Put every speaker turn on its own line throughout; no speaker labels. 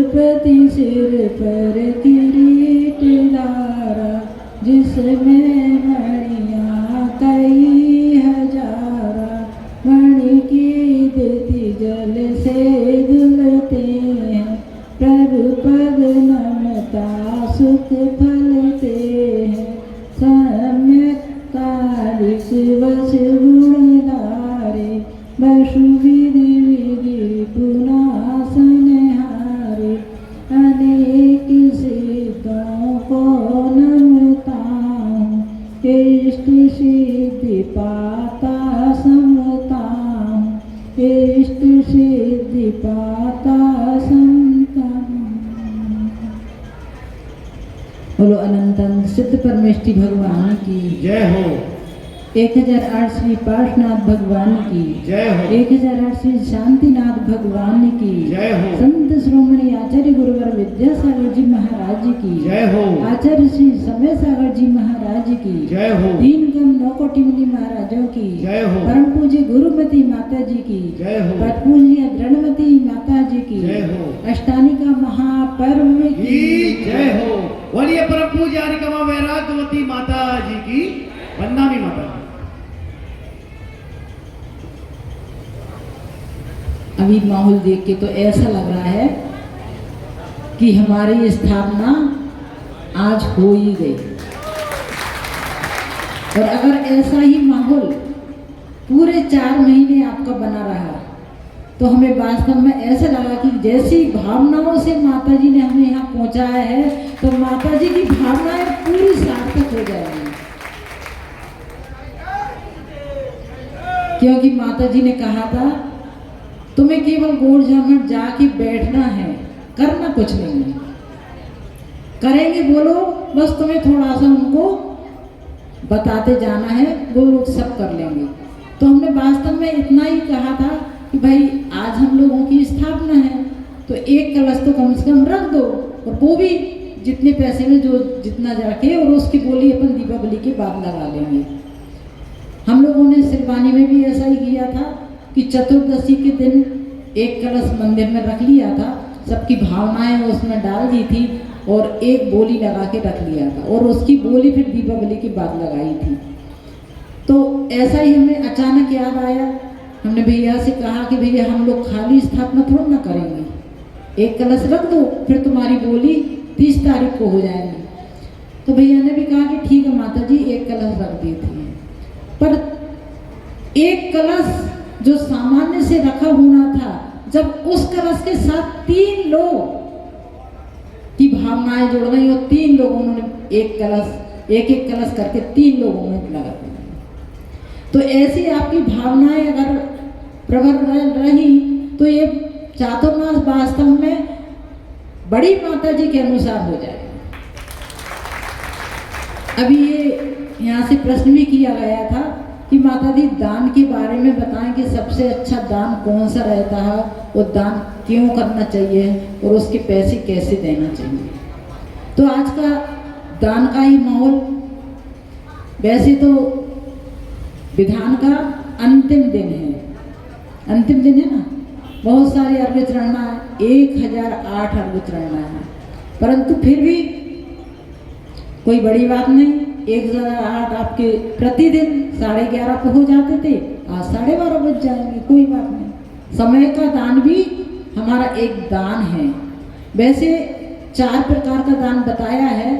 रघुपति सिर पर किरीट धारा, जिसमें मणियाँ कई हजारा, मणि की द्युति जल से धुलते हैं, प्रभु पद नमता सुख फलते हैं, सम्यक कालिक वस गुणधारे, बसु विधि विधि पुनासन हारे, अनेक सिद्धों को नमता हूँ, इष्ट सिद्धि पाता समता हूँ, इष्ट सिद्धि पाता समता हूँ। बोलो अनंत सिद्ध परमेष्टि भगवान की
जय हो।
1008 श्री पार्श्वनाथ भगवान की
जय हो।
1008 श्री शांतिनाथ भगवान की
जय हो।
संत श्रोमणी आचार्य गुरुवर विद्यासागर जी महाराज की
जय हो।
आचार्य श्री समय सागर जी महाराज की
जय हो।
दीन गम नौकोटि मुनि महाराजों की
जय हो।
परम पूज्य गुरुमती माता जी की
जय हो।
पद पूज्य दृढ़मती माता जी की
जय हो।
अष्टानिका महापर्व
की जय हो। बोलिए परम पूज्य आनिकमा वैराग्यवती माता जी की वंदनामी माता जी।
अभी माहौल देख के तो ऐसा लग रहा है कि हमारी स्थापना आज हो ही गई। और अगर ऐसा ही माहौल पूरे 4 महीने आपका बना रहा तो हमें वास्तव में ऐसा लगा कि जैसी भावनाओं से माता जी ने हमें यहाँ पहुँचाया है तो माता जी की भावनाएं पूरी सार्थक हो जाएंगी। क्योंकि माता जी ने कहा था तुम्हें केवल गोरझा में जाके बैठना है, करना कुछ नहीं है। करेंगे बोलो, बस तुम्हें थोड़ा सा उनको बताते जाना है, वो लोग सब कर लेंगे। तो हमने वास्तव में इतना ही कहा था कि भाई आज हम लोगों की स्थापना है तो एक कलश तो कम से कम रख दो, और वो भी जितने पैसे में जो जितना जाके, और उसकी बोली अपन दीपावली के बाद लगा लेंगे। हम लोगों ने सिरवानी में भी ऐसा ही किया था कि चतुर्दशी के दिन एक कलश मंदिर में रख लिया था, सबकी भावनाएं उसमें डाल दी थी और एक बोली लगा के रख लिया था, और उसकी बोली फिर दीपावली के बाद लगाई थी। तो ऐसा ही हमें अचानक याद आया, हमने भैया से कहा कि भैया हम लोग खाली स्थापना थोड़ा ना करेंगे, एक कलश रख दो, फिर तुम्हारी बोली 30 तारीख को हो जाएगी। तो भैया ने भी कहा कि ठीक है माता जी, एक कलश रख देती हैं। पर एक कलश जो सामान्य से रखा होना था, जब उस कलश के साथ 3 लोग की भावनाएं जुड़ गई और 3 लोगों ने एक कलश करके 3 लोगों में लगा दिया। तो ऐसी आपकी भावनाएं अगर प्रबल रही तो ये चातुर्मास वास्तव में बड़ी माता जी के अनुसार हो जाएगा। अभी ये यहाँ से प्रश्न भी किया गया था कि माता दी दान के बारे में बताएं कि सबसे अच्छा दान कौन सा रहता है, वो दान क्यों करना चाहिए और उसके पैसे कैसे देना चाहिए। तो आज का दान का ही माहौल, वैसे तो विधान का अंतिम दिन है, अंतिम दिन है ना, बहुत सारे अर्घ्य चढ़ना है, 1008 अर्घ्य चढ़ना है, परंतु फिर भी कोई बड़ी बात नहीं। 1008 आपके प्रतिदिन 11:30 पे हो जाते थे, आज 12:30 बज जाएंगे, कोई बात नहीं। समय का दान भी हमारा एक दान है। वैसे 4 प्रकार का दान बताया है,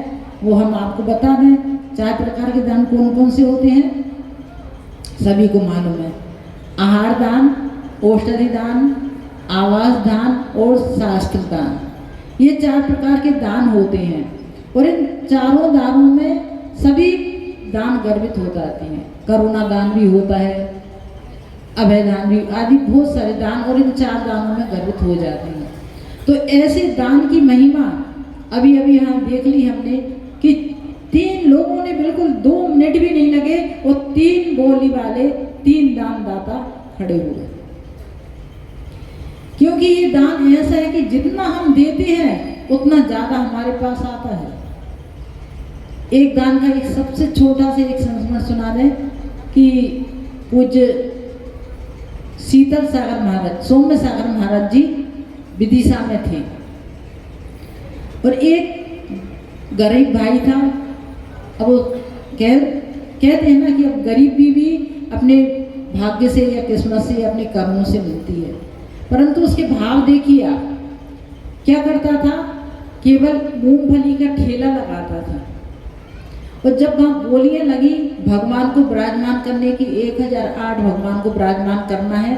वो हम आपको बता दें। 4 प्रकार के दान कौन कौन से होते हैं सभी को मालूम है। आहार दान, औषधि दान, आवास दान और शास्त्र दान, ये 4 प्रकार के दान होते हैं। और इन चारों दानों में सभी दान गर्वित हो जाते हैं। करुणा दान भी होता है, अभय दान भी, आदि बहुत सारे दान, और इन 4 दानों में गर्वित हो जाते हैं। तो ऐसे दान की महिमा अभी अभी यहाँ देख ली हमने कि 3 लोगों ने बिल्कुल 2 मिनट भी नहीं लगे और 3 बोली वाले 3 दानदाता खड़े हुए। क्योंकि ये दान ऐसा है कि जितना हम देते हैं उतना ज्यादा हमारे पास आता है। एक दान का एक सबसे छोटा सा एक संस्मरण सुना दें कि पूज्य शीतल सागर महाराज, सौम्य सागर महाराज जी विदिशा में थे और एक गरीब भाई था। अब वो कहते हैं ना कि अब गरीबी भी अपने भाग्य से या किस्मत से या अपने कर्मों से मिलती है, परंतु उसके भाव देखिए आप, क्या करता था, केवल मूंगफली का ठेला लगाता था। और जब वहाँ बोलियाँ लगी भगवान को विराजमान करने की, 1008 भगवान को विराजमान करना है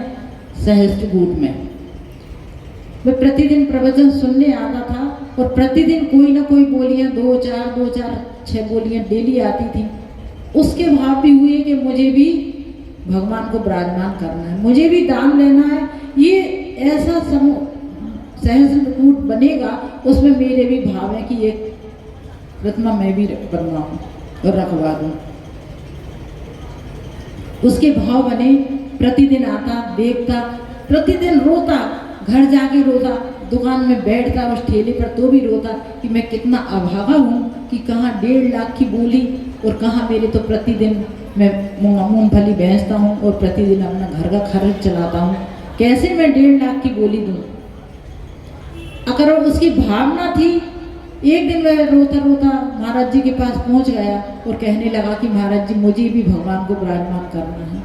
सहस्त्रकूट में, मैं प्रतिदिन प्रवचन सुनने आता था और प्रतिदिन कोई ना कोई बोलियाँ 2-4 6 बोलियाँ डेली आती थी। उसके भाव भी हुए कि मुझे भी भगवान को विराजमान करना है, मुझे भी दान लेना है, ये ऐसा समूह सहस्त्रकूट बनेगा, उसमें मेरे भी भाव है कि एक प्रतिमा मैं भी बनवाऊं और रखवा दूं। उसके भाव बने, प्रतिदिन आता, देखता, प्रतिदिन रोता, घर जाके रोता, दुकान में बैठता उस ठेले पर तो भी रोता कि मैं कितना अभागा हूँ कि कहाँ 1.5 लाख की बोली और कहाँ मेरे तो प्रतिदिन मैं मूंगफली बेचता हूँ और प्रतिदिन अपना घर का खर्च चलाता हूँ, कैसे मैं 1.5 लाख की बोली दूँ। अगर उसकी भावना थी, एक दिन वह रोता रोता महाराज जी के पास पहुँच गया और कहने लगा कि महाराज जी मुझे भी भगवान को विराजमान करना है।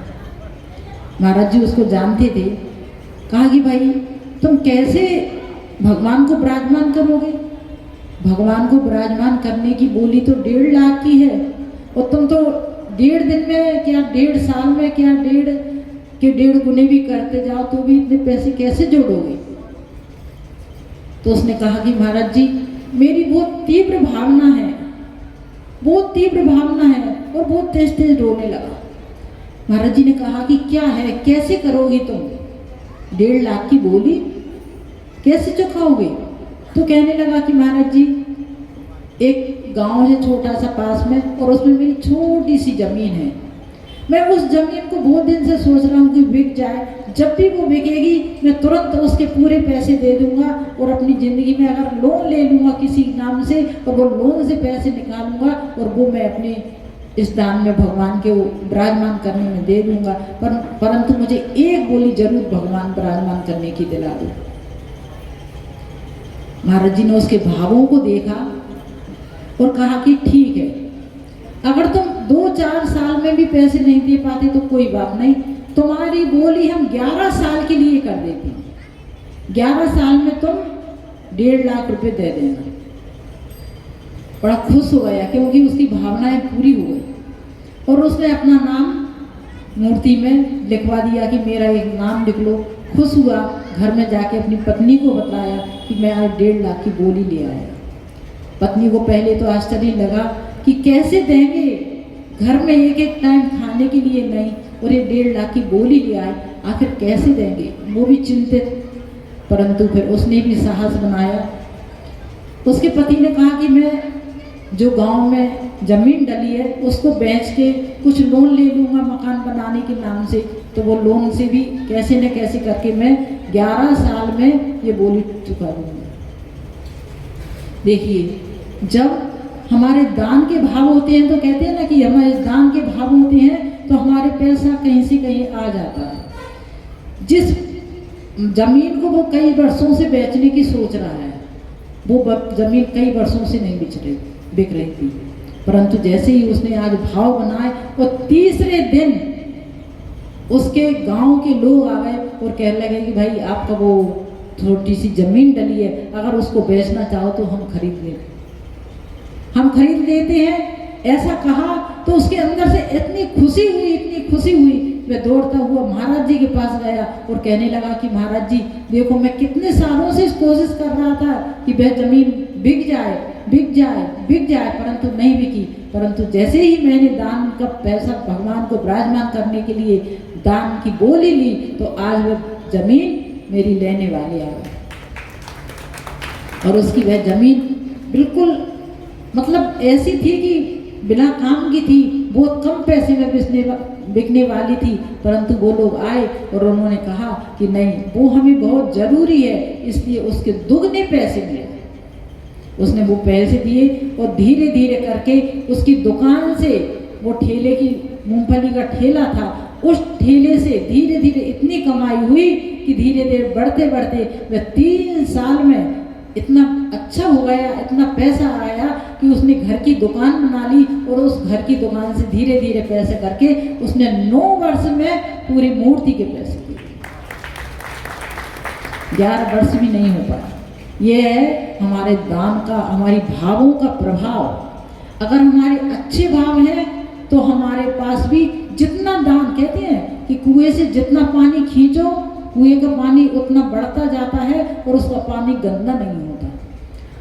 महाराज जी उसको जानते थे, कहा कि भाई तुम कैसे भगवान को विराजमान करोगे, भगवान को विराजमान करने की बोली तो 1.5 लाख की है और तुम तो 1.5 दिन में क्या 1.5 साल में क्या 1.5 गुने भी करते जाओ तो भी इतने पैसे कैसे जोड़ोगे। तो उसने कहा कि महाराज जी मेरी बहुत तीव्र भावना है, बहुत तीव्र भावना है, और बहुत तेज तेज रोने लगा। महाराज जी ने कहा कि क्या है, कैसे करोगी तुम, 1.5 लाख की बोली कैसे चुकाओगे। तो कहने लगा कि महाराज जी एक गांव है छोटा सा पास में और उसमें मेरी छोटी सी जमीन है, मैं उस जमीन को बहुत दिन से सोच रहा हूँ कि बिक जाए, जब भी वो बिकेगी मैं तुरंत उसके पूरे पैसे दे दूंगा और अपनी ज़िंदगी में अगर लोन ले लूँगा किसी नाम से और वो लोन से पैसे निकालूंगा और वो मैं अपने इस दान में भगवान के विराजमान करने में दे दूंगा, परंतु मुझे एक बोली जरूर भगवान विराजमान करने की दिला दो। महाराज जी ने उसके भावों को देखा और कहा कि ठीक है, अगर तुम 2-4 साल में भी पैसे नहीं दे पाते तो कोई बात नहीं, तुम्हारी बोली हम 11 साल के लिए कर देते हैं, 11 साल में तुम 1.5 लाख रुपए दे देना। बड़ा खुश हो गया क्योंकि उसकी भावनाएं पूरी हो गई और उसने अपना नाम मूर्ति में लिखवा दिया कि मेरा एक नाम लिख लो। खुश हुआ, घर में जाके अपनी पत्नी को बताया कि मैं आज 1.5 लाख की बोली ले आया। पत्नी को पहले तो आश्चर्य लगा कि कैसे देंगे, घर में एक टाइम खाने के लिए नहीं और ये 1.5 लाख की बोली ले आए, आखिर कैसे देंगे, वो भी चिंतित। परंतु फिर उसने भी साहस बनाया। उसके पति ने कहा कि मैं जो गांव में जमीन डली है उसको बेच के कुछ लोन ले लूँगा मकान बनाने के नाम से, तो वो लोन से भी कैसे न कैसे करके मैं 11 साल में ये बोली चुका दूँगा। देखिए, जब हमारे दान के भाव होते हैं तो कहते हैं ना कि हमारे दान के भाव होते हैं तो हमारे पैसा कहीं से कहीं आ जाता है। जिस जमीन को वो कई वर्षों से बेचने की सोच रहा है, वो जमीन कई वर्षों से नहीं बिक रही थी, परंतु जैसे ही उसने आज भाव बनाए और तीसरे दिन उसके गांव के लोग आ गए और कहने लगे कि भाई आपका वो छोटी सी जमीन डली है, अगर उसको बेचना चाहो तो हम खरीद लेते हैं। ऐसा कहा तो उसके अंदर से इतनी खुशी हुई, वह दौड़ता हुआ महाराज जी के पास गया और कहने लगा कि महाराज जी देखो, मैं कितने सालों से कोशिश कर रहा था कि वह जमीन बिक जाए, परंतु नहीं बिकी। परंतु जैसे ही मैंने दान का पैसा भगवान को विराजमान करने के लिए दान की बोली ली, तो आज वह जमीन मेरी लेने वाले आ गए। और उसकी वह जमीन बिल्कुल मतलब ऐसी थी कि बिना काम की थी, बहुत कम पैसे में बिकने वाली थी, परंतु वो लोग आए और उन्होंने कहा कि नहीं, वो हमें बहुत ज़रूरी है, इसलिए उसके दुगने पैसे मिले। उसने वो पैसे दिए और धीरे धीरे करके उसकी दुकान से, वो ठेले की मूंगफली का ठेला था, उस ठेले से धीरे धीरे इतनी कमाई हुई कि धीरे धीरे बढ़ते बढ़ते वह 3 साल में इतना अच्छा हो गया, इतना पैसा आया कि उसने घर की दुकान बना ली और उस घर की दुकान से धीरे धीरे पैसे करके उसने 9 वर्ष में पूरी मूर्ति के पैसे दिए। 11 वर्ष भी नहीं हो पाया। ये है हमारे दान का, हमारी भावों का प्रभाव। अगर हमारे अच्छे भाव हैं तो हमारे पास भी जितना दान, कहते हैं कि कुएं से जितना पानी खींचो कुएं का पानी उतना बढ़ता जाता है और उसका पानी गंदा नहीं होता।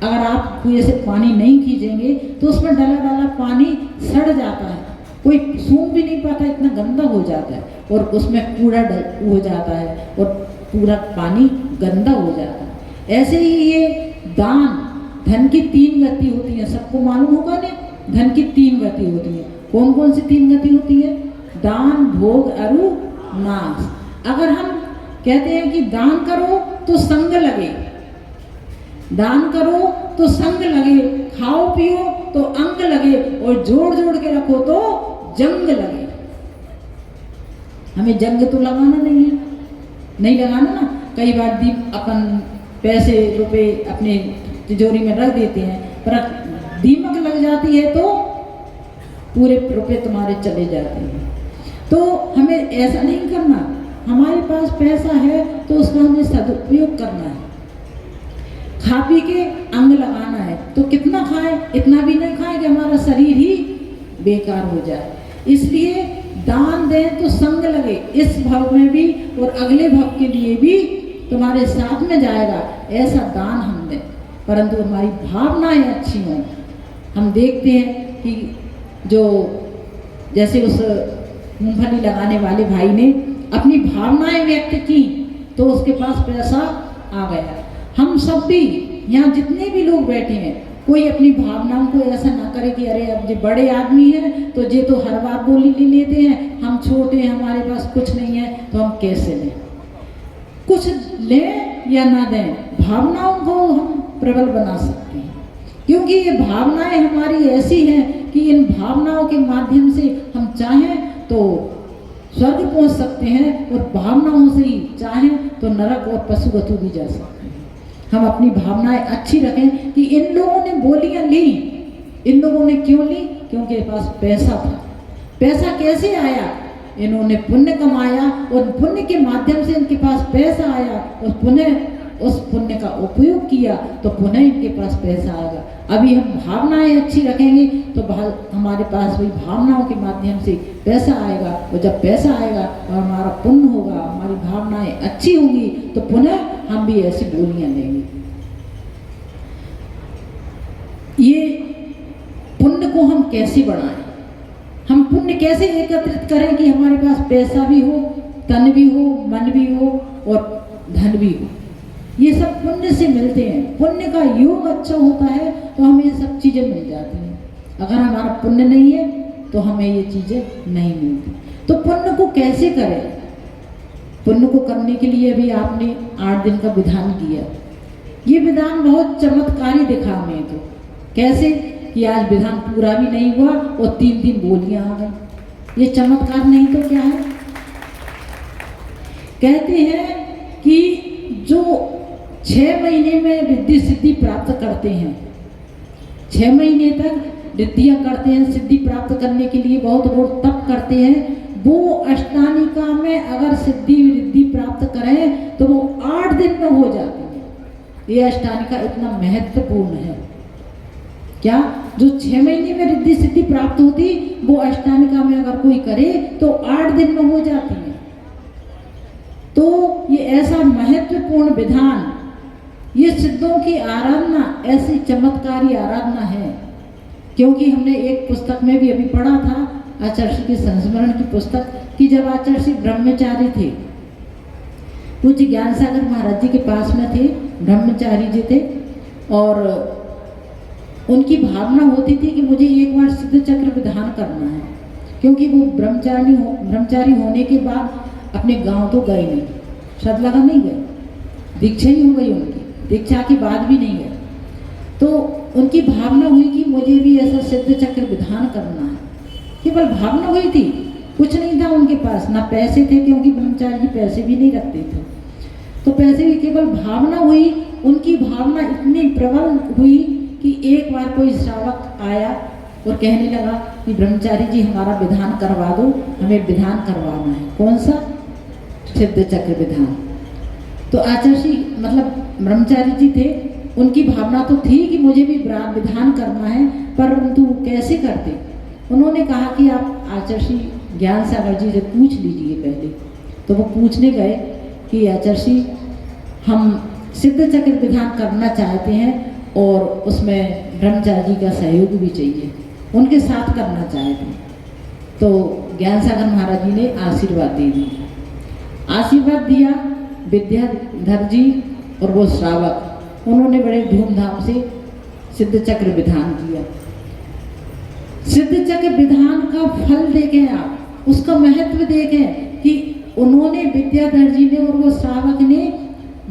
अगर आप कुएं से पानी नहीं खींचेंगे तो उसमें डाला डाला पानी सड़ जाता है, कोई सूंघ भी नहीं पाता, इतना गंदा हो जाता है और उसमें कूड़ा हो जाता है और पूरा पानी गंदा हो जाता है। ऐसे ही ये दान, धन की 3 गति होती है, सबको मालूम होगा ना, धन की 3 गति होती है। कौन कौन सी 3 गति होती है? दान, भोग, अरु, नाश। अगर हम कहते हैं कि दान करो तो संग लगे, दान करो तो संग लगे, खाओ पियो तो अंग लगे और जोड़ जोड़ के रखो तो जंग लगे। हमें जंग तो लगाना नहीं है, नहीं लगाना ना। कई बार अपन पैसे रुपए अपने तिजोरी में रख देते हैं, पर दीमक लग जाती है तो पूरे रुपए तुम्हारे चले जाते हैं। तो हमें ऐसा नहीं करना। हमारे पास पैसा है तो उसका हमें सदुपयोग करना है। खा पी के अंग लगाना है तो कितना खाएं, इतना भी नहीं खाएं कि हमारा शरीर ही बेकार हो जाए। इसलिए दान दें तो संग लगे, इस भाव में भी और अगले भाव के लिए भी तुम्हारे साथ में जाएगा, ऐसा दान हम दें। परंतु हमारी भावनाएं अच्छी हों। हम देखते हैं कि जो जैसे उस मूंगफली लगाने वाले भाई ने अपनी भावनाएं व्यक्त की तो उसके पास पैसा आ गया। हम सब भी यहाँ जितने भी लोग बैठे हैं, कोई अपनी भावनाओं को ऐसा ना करे कि अरे अब जो बड़े आदमी हैं तो ये तो हर बार बोली ले लेते हैं, हम छोटे हैं, हमारे पास कुछ नहीं है तो हम कैसे लें। कुछ लें या ना दें, भावनाओं को हम प्रबल बना सकते हैं, क्योंकि ये भावनाएं हमारी ऐसी हैं कि इन भावनाओं के माध्यम से हम चाहें तो स्वर्ग पहुंच सकते हैं और भावनाओं से ही चाहें तो नरक और पशुगतु भी जा सकते हैं। हम अपनी भावनाएं अच्छी रखें कि इन लोगों ने बोलियां ली, इन लोगों ने क्यों ली? क्योंकि पास पैसा था। पैसा कैसे आया? इन्होंने पुण्य कमाया और पुण्य के माध्यम से इनके पास पैसा आया और उस पुण्य का उपयोग किया तो पुनः इनके पास पैसा आएगा। अभी हम भावनाएं अच्छी रखेंगे तो हमारे पास भी भावनाओं के माध्यम से पैसा आएगा और जब पैसा आएगा तो हमारा पुण्य होगा, हमारी भावनाएं अच्छी होंगी तो पुनः हम भी ऐसी बोलियां लेंगे। ये पुण्य को हम कैसे बढ़ाएं? हम पुण्य कैसे एकत्रित करें कि हमारे पास पैसा भी हो, तन भी हो, मन भी हो और धन भी हो? ये सब पुण्य से मिलते हैं। पुण्य का योग अच्छा होता है तो हमें ये सब चीज़ें मिल जाती हैं। अगर हमारा पुण्य नहीं है तो हमें ये चीज़ें नहीं मिलती। तो पुण्य को कैसे करें? पुण्य को करने के लिए भी आपने 8 दिन का विधान किया। ये विधान बहुत चमत्कारी दिखा हमें। तो कैसे कि आज विधान पूरा भी नहीं हुआ और 3 बोलियां आ गई। ये चमत्कार नहीं तो क्या है? कहते हैं कि जो 6 महीने में रिद्धि सिद्धि प्राप्त करते हैं, 6 महीने तक रिद्धियां करते हैं, सिद्धि प्राप्त करने के लिए बहुत बहुत तप करते हैं, वो अष्टानिका में अगर सिद्धि रिद्धि प्राप्त करें तो वो 8 दिन में हो जाती है। ये अष्टानिका इतना महत्वपूर्ण है। क्या जो 6 महीने में रिद्धि सिद्धि प्राप्त होती वो अष्टानिका में अगर कोई करे तो 8 दिन में हो जाती है। तो ये ऐसा महत्वपूर्ण विधान, ये सिद्धों की आराधना ऐसी चमत्कारी आराधना है। क्योंकि हमने एक पुस्तक में भी अभी पढ़ा था, आचार्य श्री के संस्मरण की पुस्तक, कि जब आचार्य श्री ब्रह्मचारी थे, पूज्य ज्ञान सागर महाराज जी के पास में थे, ब्रह्मचारी जी थे, और उनकी भावना होती थी कि मुझे एक बार सिद्ध चक्र विधान करना है। क्योंकि वो ब्रह्मचारी होने के बाद अपने गांव तो गए नहीं, सदलगा नहीं गए, दीक्षा ही हो गई उनकी, दीक्षा के बाद भी नहीं गए। तो उनकी भावना हुई कि मुझे भी ऐसा सिद्ध चक्र विधान करना है। केवल भावना हुई थी, कुछ नहीं था उनके पास, ना पैसे थे, क्योंकि ब्रह्मचारी जी पैसे भी नहीं रखते थे। तो पैसे की केवल भावना हुई उनकी भावना इतनी प्रबल हुई कि एक बार कोई श्रावक आया और कहने लगा कि ब्रह्मचारी जी हमारा विधान करवा दो, हमें विधान करवाना है। कौन सा? सिद्ध चक्र विधान। तो आचार्य मतलब ब्रह्मचारी जी थे, उनकी भावना तो थी कि मुझे भी विधान करना है, परंतु कैसे करते? उन्होंने कहा कि आप आचार्य ज्ञान सागर जी से पूछ लीजिए पहले। तो वो पूछने गए कि आचार्य हम सिद्ध चक्र विधान करना चाहते हैं और उसमें ब्रह्मचारी जी का सहयोग भी चाहिए, उनके साथ करना चाहते हैं। तो ज्ञान सागर महाराज जी ने आशीर्वाद दे दिया। आशीर्वाद दिया विद्याधर जी और वो श्रावक, उन्होंने बड़े धूमधाम से सिद्ध चक्र विधान किया। सिद्ध चक्र विधान का फल देखें आप, उसका महत्व देखें कि उन्होंने विद्याधर जी ने और वो श्रावक ने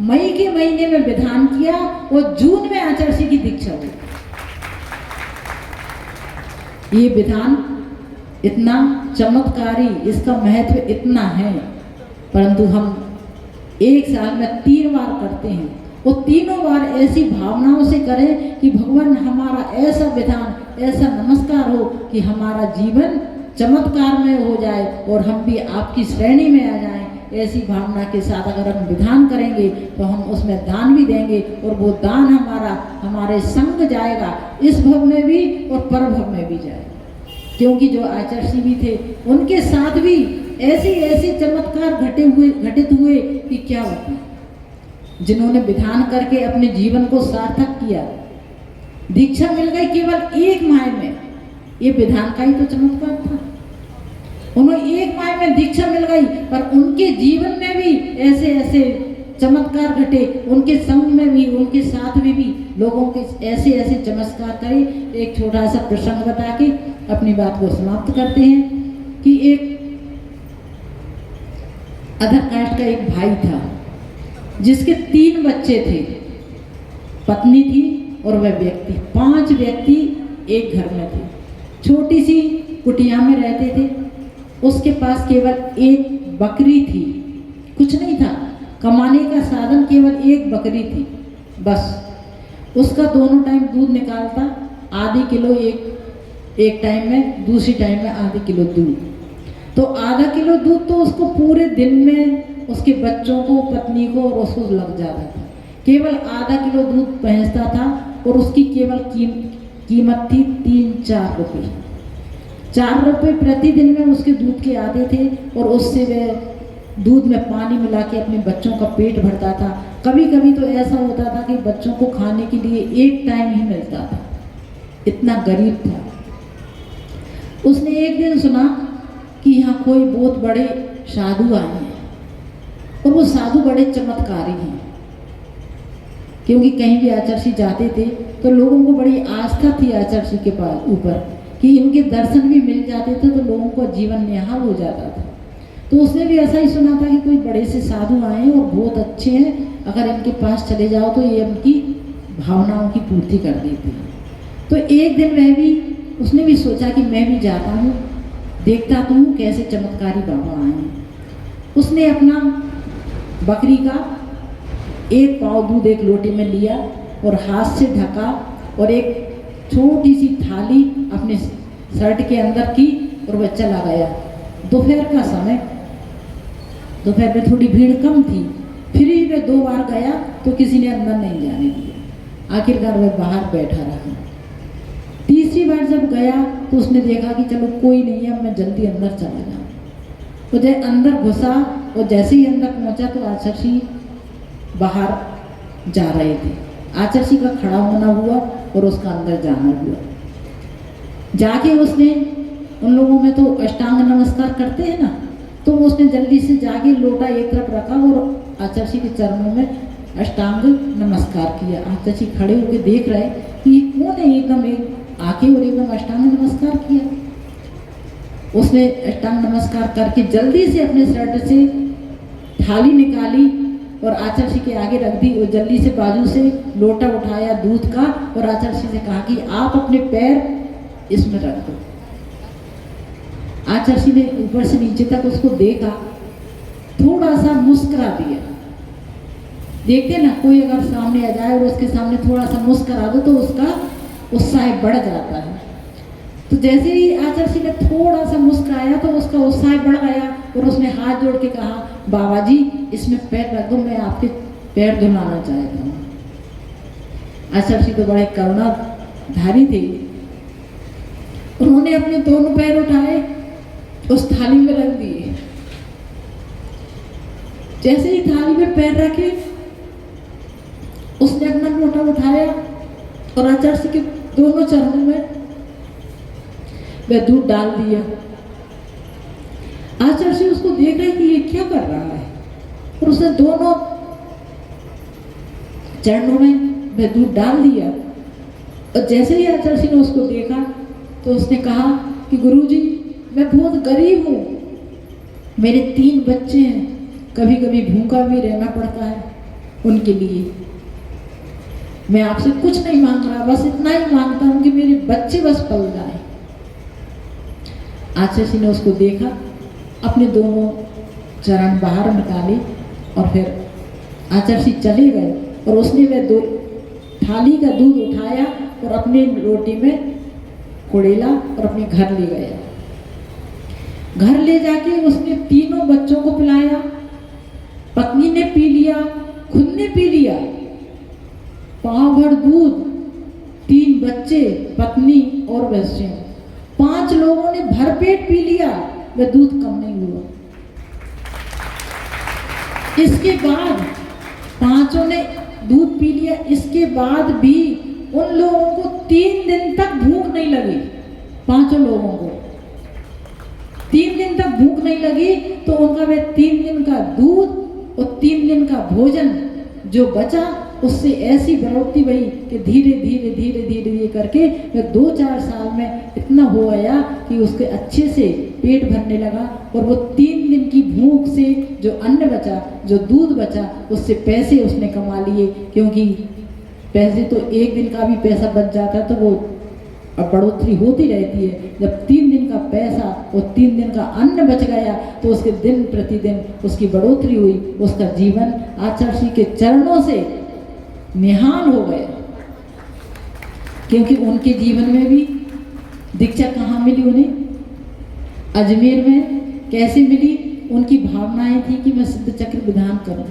मई के महीने में विधान किया और जून में आचार्य की दीक्षा हुई। ये विधान इतना चमत्कारी, इसका महत्व इतना है, परंतु हम एक साल में 3 बार करते हैं। वो तीनों बार ऐसी भावनाओं से करें कि भगवान हमारा ऐसा विधान, ऐसा नमस्कार हो कि हमारा जीवन चमत्कार में हो जाए और हम भी आपकी श्रेणी में आ जाएं। ऐसी भावना के साथ अगर हम विधान करेंगे तो हम उसमें दान भी देंगे और वो दान हमारा हमारे संग जाएगा, इस भव में भी और पर भव में भी जाएगा। क्योंकि जो आचार्य भी थे उनके साथ भी ऐसे ऐसे चमत्कार घटित हुए कि क्या होता, जिन्होंने विधान करके अपने जीवन को सार्थक किया। दीक्षा मिल गई केवल 1 माह में, ये विधान का ही तो चमत्कार था। उन्हें 1 माह में दीक्षा मिल गई, पर उनके जीवन में भी ऐसे ऐसे चमत्कार घटे, उनके संग में भी, उनके साथ में भी लोगों के ऐसे ऐसे चमत्कार करे। एक छोटा सा प्रसंग बता के अपनी बात को समाप्त करते हैं कि एक अदर कास्ट का एक भाई था जिसके 3 बच्चे थे, पत्नी थी और वह व्यक्ति, 5 व्यक्ति एक घर में थे। छोटी सी कुटिया में रहते थे। उसके पास केवल एक बकरी थी, कुछ नहीं था, कमाने का साधन केवल एक बकरी थी बस। उसका दोनों टाइम दूध निकालता, आधी किलो एक टाइम में, दूसरी टाइम में आधी किलो दूध। तो आधा किलो दूध तो उसको पूरे दिन में उसके बच्चों को, पत्नी को और उसको लग जाता था। केवल आधा किलो दूध पहुँचता था और उसकी केवल कीमत थी 3-4 रुपये। 4 रुपये प्रतिदिन में उसके दूध के आते थे और उससे वह दूध में पानी मिला के अपने बच्चों का पेट भरता था। कभी कभी तो ऐसा होता था कि बच्चों को खाने के लिए एक टाइम ही मिलता था, इतना गरीब था। उसने एक दिन सुना कि यहाँ कोई बहुत बड़े साधु आए हैं और वो साधु बड़े चमत्कारी हैं। क्योंकि कहीं भी आचार्य जाते थे तो लोगों को बड़ी आस्था थी आचार्य के पास ऊपर कि इनके दर्शन भी मिल जाते थे तो लोगों को जीवन निहाल हो जाता था। तो उसने भी ऐसा ही सुना था कि कोई बड़े से साधु आए और बहुत अच्छे हैं, अगर इनके पास चले जाओ तो ये उनकी भावनाओं की पूर्ति कर देते हैं। तो एक दिन उसने भी सोचा कि मैं भी जाता हूँ, देखता तो हूँ कैसे चमत्कारी बाबा आए हैं। उसने अपना बकरी का 1 पाव दूध एक लोटे में लिया और हाथ से ढका और एक छोटी सी थाली अपने शर्ट के अंदर की और वह चला गया। दोपहर का समय, दोपहर में थोड़ी भीड़ कम थी, फिर ही वह 2 बार गया तो किसी ने अंदर नहीं जाने दिया। आखिरकार वह बाहर बैठा रहा। तीसरी बार जब गया तो उसने देखा कि चलो कोई नहीं है, मैं जल्दी अंदर चला जाऊँ। तो जब अंदर घुसा और जैसे ही अंदर पहुँचा तो आचार्य बाहर जा रहे थे। आचार्य का खड़ा होना हुआ और उसका अंदर जाना हुआ। जाके उसने, उन लोगों में तो अष्टांग नमस्कार करते हैं ना, तो उसने जल्दी से जाके लोटा एक तरफ रखा और आचार्य के चरणों में अष्टांग नमस्कार किया। आचार्य खड़े होकर देख रहे कि कौन है, एकदम आके और एकदम अष्टांग नमस्कार किया। उसने अष्टांग नमस्कार करके जल्दी से अपने शर्ट से थाली निकाली और आचार्य के आगे रख दी और जल्दी से बाजू से लोटा उठाया दूध का और आचार्य से कहा कि आप अपने पैर इसमें रख दो। आचार्य ने ऊपर से नीचे तक उसको देखा, थोड़ा सा मुस्कुरा दिया देखते ना, कोई अगर सामने आ जाए और उसके सामने थोड़ा सा मुस्कुरा दो तो उसका उत्साह बढ़ जाता है। तो जैसे ही आचार्य जी ने थोड़ा सा मुस्कुराया तो उसका उत्साह बढ़ गया और उसने हाथ जोड़ के कहा, बाबा जी इसमें पैर रख दो, मैं आपके पैर धुलाना चाहता हूँ। आचार्य जी तो बड़े करुणाधारी थे। उन्होंने अपने दोनों पैर उठाए, उस थाली में रख दिए। जैसे ही थाली में पैर रखे, उसने अपना लोटा उठाया और आचार्य जी के दोनों चरणों में वह दूध डाल दिया। आचार्य जी उसको देख रहे कि ये क्या कर रहा है, और उसने दोनों चरणों में वह दूध डाल दिया। और जैसे ही आचार्य जी ने उसको देखा तो उसने कहा कि गुरुजी, मैं बहुत गरीब हूँ, मेरे 3 बच्चे हैं, कभी कभी भूखा भी रहना पड़ता है उनके लिए। मैं आपसे कुछ नहीं मांग रहा, बस इतना ही मांगता हूँ कि मेरे बच्चे बस पल जाए। आचार्य जी ने उसको देखा, अपने दोनों चरण बाहर निकाले और फिर आचार्य जी चले गए। और उसने वह थाली का दूध उठाया और अपने लोटे में कुड़ेला और अपने घर ले गया। घर ले जाके उसने 3 बच्चों को पिलाया, पत्नी ने पी लिया, खुद ने पी लिया। पाव भर दूध, 3 बच्चे, पत्नी और बच्चे, 5 लोगों ने भरपेट पी लिया, वह दूध कम नहीं हुआ। इसके बाद 5 ने दूध पी लिया, इसके बाद भी उन लोगों को 3 दिन तक भूख नहीं लगी। 5 लोगों को 3 दिन तक भूख नहीं लगी, तो उनका वह 3 दिन का दूध और 3 दिन का भोजन जो बचा, उससे ऐसी बढ़ोतरी हुई कि धीरे धीरे धीरे धीरे धीरे करके वह 2-4 साल में इतना हो गया कि उसके अच्छे से पेट भरने लगा। और वो 3 दिन की भूख से जो अन्न बचा, जो दूध बचा, उससे पैसे उसने कमा लिए। क्योंकि पैसे तो 1 दिन का भी पैसा बच जाता है तो वो अब बढ़ोतरी होती रहती है। जब 3 दिन का पैसा और 3 दिन का अन्न बच गया तो उसके दिन प्रतिदिन उसकी बढ़ोतरी हुई। उसका जीवन आचार्य जी के चरणों से निहाल हो गया। क्योंकि उनके जीवन में भी दीक्षा कहाँ मिली उन्हें? अजमेर में। कैसे मिली? उनकी भावनाएं थी कि मैं सिद्ध चक्र विधान करूं।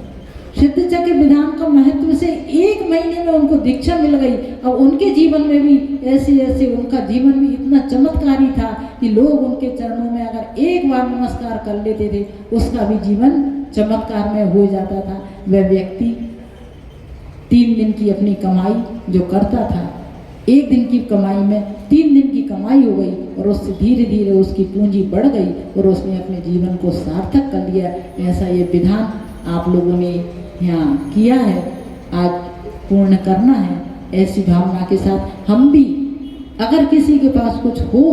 सिद्ध चक्र विधान का महत्व से 1 महीने में उनको दीक्षा मिल गई। अब उनके जीवन में भी ऐसे ऐसे उनका जीवन भी इतना चमत्कारी था कि लोग उनके चरणों में अगर एक बार नमस्कार कर लेते थे, उसका भी जीवन चमत्कार में हो जाता था। वह व्यक्ति 3 दिन की अपनी कमाई जो करता था, 1 दिन की कमाई में 3 दिन की कमाई हो गई और उससे धीरे धीरे उसकी पूंजी बढ़ गई और उसने अपने जीवन को सार्थक कर लिया। ऐसा ये विधान आप लोगों ने यहाँ किया है, आज पूर्ण करना है। ऐसी भावना के साथ हम भी, अगर किसी के पास कुछ हो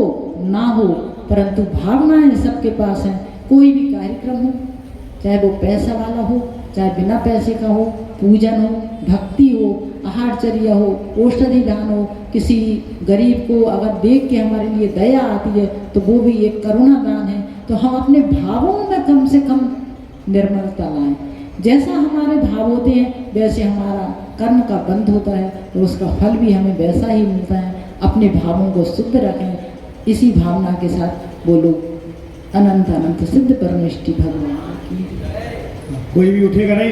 ना हो, परंतु भावनाएं सबके पास हैं। कोई भी कार्यक्रम हो, चाहे वो पैसा वाला हो, चाहे बिना पैसे का हो, पूजन हो, भक्ति हो, आहारचर्या हो, औषधि दान हो, किसी गरीब को अगर देख के हमारे लिए दया आती है तो वो भी एक करुणा दान है। तो हम अपने भावों में कम से कम निर्मलता लाएं। जैसा हमारे भाव होते हैं वैसे हमारा कर्म का बंध होता है और उसका फल भी हमें वैसा ही मिलता है। अपने भावों को शुद्ध रखें। इसी भावना के साथ बोलो अनंत अनंत सिद्ध परमेष्टि भगवान की।
कोई भी उठेगा नहीं।